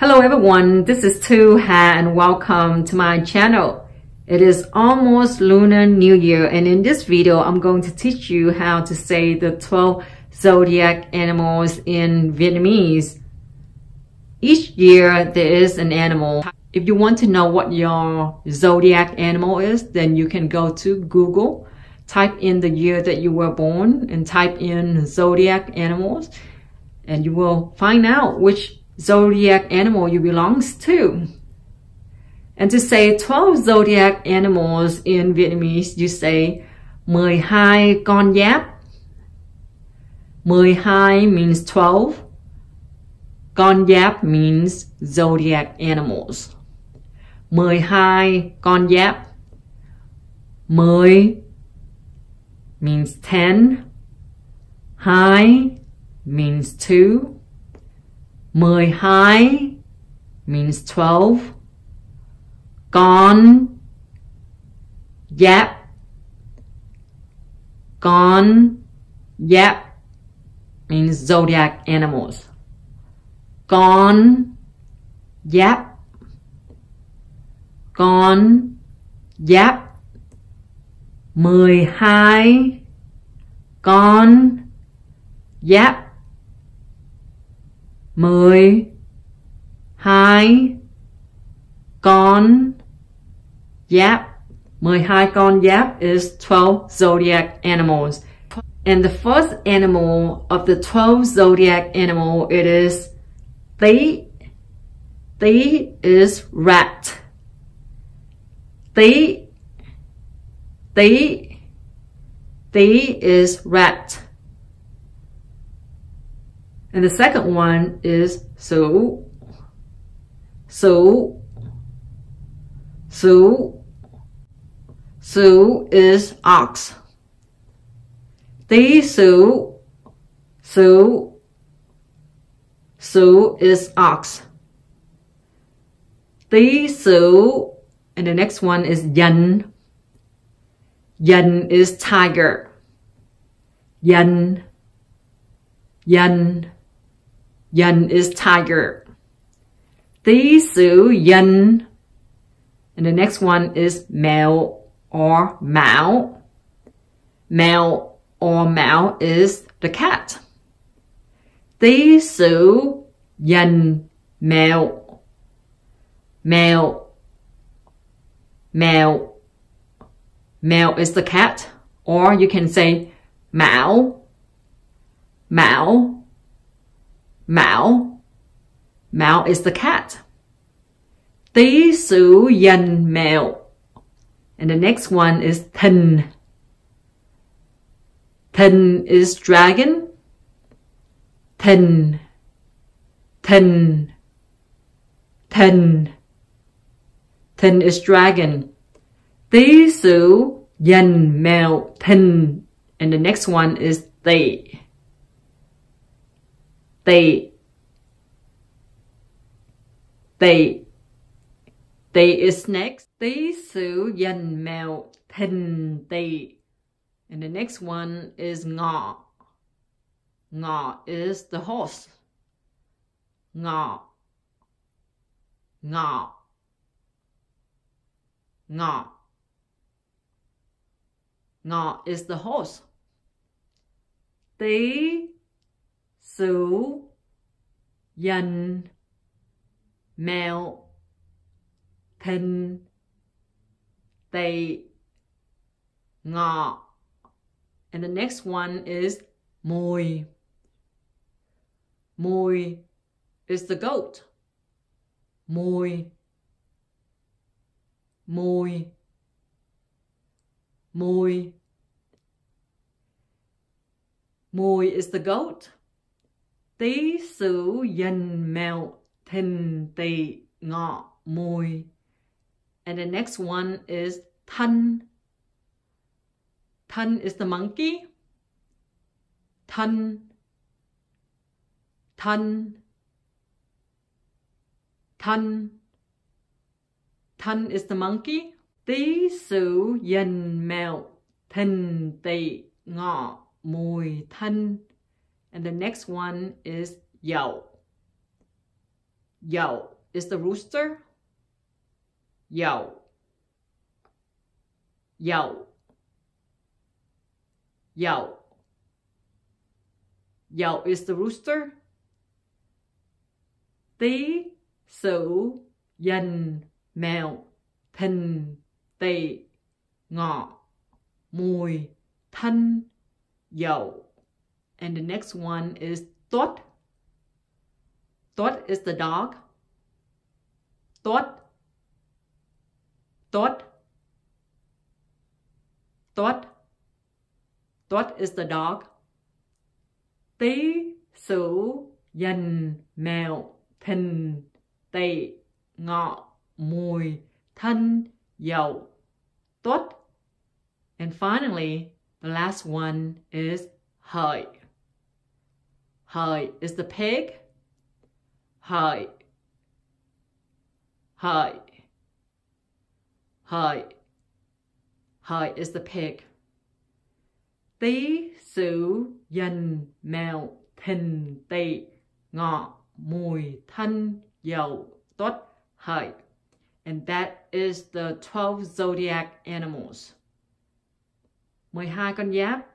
Hello everyone, this is Tu Ha and welcome to my channel. It is almost Lunar New Year, and in this video I'm going to teach you how to say the 12 zodiac animals in Vietnamese. Each year there is an animal. If you want to know what your zodiac animal is, then you can go to Google, type in the year that you were born and type in zodiac animals, and you will find out which zodiac animal you belongs to. And to say 12 zodiac animals in Vietnamese, you say 12 con giáp. 12 means 12. Con giáp means zodiac animals. 12 con giáp. 10 means 10. 2 means 2. 12 means 12. Con giáp. Con giáp means zodiac animals. Con giáp. Con giáp. 12 con giáp. 12 con giáp. 12 con giáp is 12 zodiac animals. And the first animal of the 12 zodiac animal, it is Tý. Tý is rat. Tý. Tý. Tý is rat. And the second one is Sửu. Sửu. Sửu. Sửu is ox. Tý Sửu. Sửu. Sửu is ox. Tý Sửu. And the next one is Dần. Dần is tiger. Dần. Dần. Dần is tiger. Tý Sửu Dần. And the next one is Mèo or Mão. Mèo or Mão is the cat. Tý Sửu Dần Mèo. Mèo. Mèo. Mèo is the cat, or you can say Mão. Mão. Mão. Mão is the cat. Tý Sửu Dần Mèo. And the next one is Thìn. Thìn is dragon. Thìn. Thìn. Thìn. Thìn is dragon. Tý Sửu Dần Mèo Thìn. And the next one is Tỵ. Tỵ. Tỵ. Tỵ is next. Tý Sửu Dần Mèo Thìn Tỵ. And the next one is Ngọ. Ngọ is the horse. Ngọ. Ngọ. Ngọ. Ngọ is the horse. Tý Sửu Dần Mèo Thìn Tỵ Ngọ. And the next one is Mùi. Mùi is the goat. Mùi. Mùi. Mùi. Mùi is the goat. Tý Sửu Dần Mèo Thìn Tỵ Ngọ Mùi. And the next one is Thân. Thân is the monkey. Thân. Thân. Thân. Thân is the monkey. Tý Sửu Dần Mèo Thìn Tỵ Ngọ Mùi Thân. And the next one is Dậu. Dậu is the rooster. Dậu. Dậu. Dậu. Dậu is the rooster. Tí, sửu, dần, mèo, thìn, tỵ, ngọ, mùi, thân, dậu. And the next one is tuất. Tuất is the dog. Tuất. Tuất. Tuất. Tuất is the dog. Tí, sửu, dần, mèo, thìn, tỵ, ngọ, mùi, thân, dậu. Tuất. And finally, the last one is hợi. Hợi is the pig. Hợi. Hợi. Hợi. Hợi is the pig. Tí, sửu, dần, mèo, thìn, tỵ, ngọ, mùi, thân, dậu, tuất, hợi. And that is the 12 zodiac animals. 12 con giáp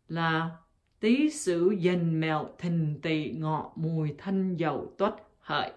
là Tý, Sửu, Dần, Mèo, Thìn, Tỵ, Ngọ, Mùi, Thân, Dậu, Tuất, Hợi.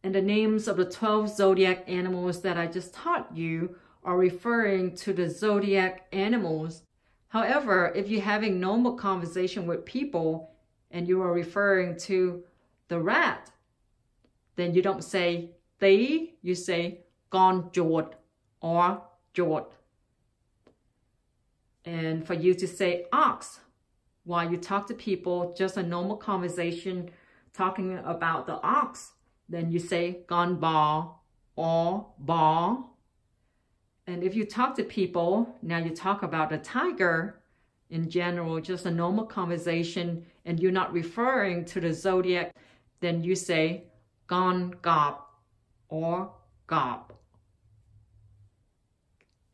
And the names of the 12 zodiac animals that I just taught you are referring to the zodiac animals. However, if you're having normal conversation with people and you are referring to the rat, then you don't say tí, you say con chuột or chuột. And for you to say ox, while you talk to people, just a normal conversation talking about the ox, then you say con bò or bò. And if you talk to people, now you talk about the tiger in general, just a normal conversation, and you're not referring to the zodiac, then you say con cọp or cọp.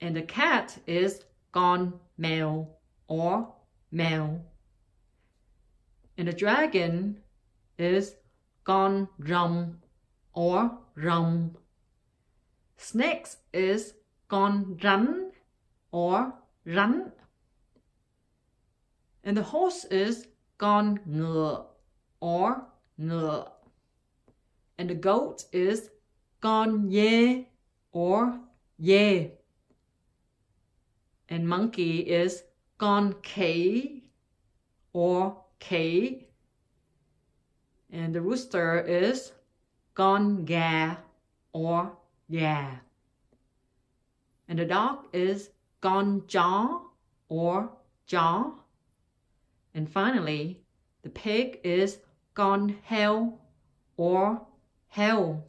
And the cat is con mèo or mèo. And the dragon is con rồng or rồng. Snakes is con rắn or rắn. And the horse is con ngựa or ngựa. And the goat is con dê or dê. And monkey is con khỉ or khỉ. And the rooster is con gà or gà. And the dog is con chó or chó. And finally, the pig is con heo or heo.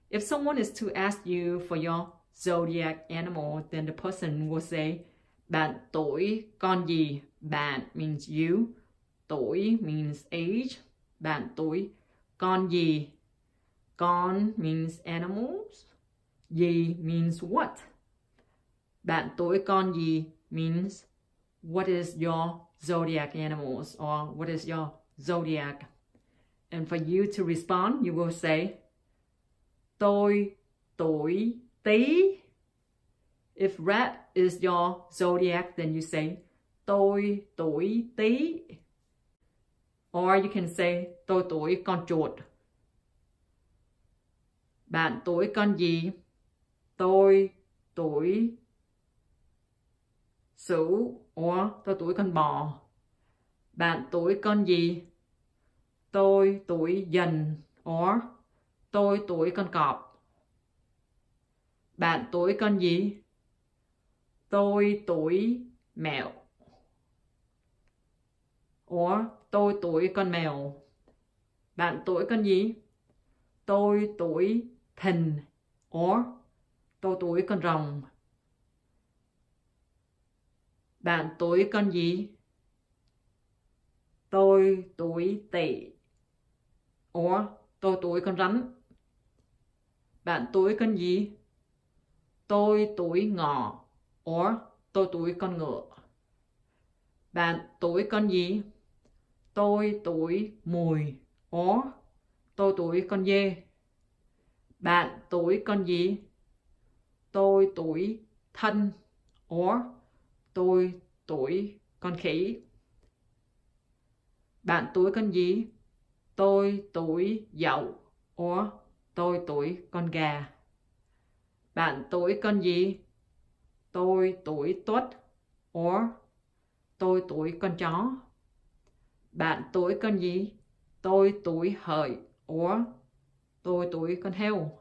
If someone is to ask you for your zodiac animal, then the person will say, bạn tuổi con gì? Bạn means you. Tuổi means age. Bạn tuổi con gì? Con means animals. Gì means what? Bạn tuổi con gì means what is your zodiac animals or what is your zodiac? And for you to respond, you will say, tôi tuổi Tý. If rat is your zodiac, then you say, tôi tuổi Tý. Or you can say, tôi tuổi con chuột. Bạn tuổi con gì? Tôi tuổi Sửu or tôi tuổi con bò. Bạn tuổi con gì? Tôi tuổi Dần or tôi tuổi con cọp. Bạn tuổi con gì? Tôi tuổi mèo or tôi tuổi con mèo. Bạn tuổi con gì? Tôi tuổi Thìn or tôi tuổi con rồng. Bạn tuổi con gì? Tôi tuổi Tỵ or tôi tuổi con rắn. Bạn tuổi con gì? Tôi tuổi Ngọ or tôi tuổi con ngựa. Bạn tuổi con gì? Tôi tuổi Mùi or tôi tuổi con dê. Bạn tuổi con gì? Tôi tuổi thân or tôi tuổi con khỉ. Bạn tuổi con gì? Tôi tuổi dậu or tôi tuổi con gà. Bạn tuổi con gì? Tôi tuổi tuất or tôi tuổi con chó. Bạn tuổi con gì? Tôi tuổi hợi or tôi tuổi con heo.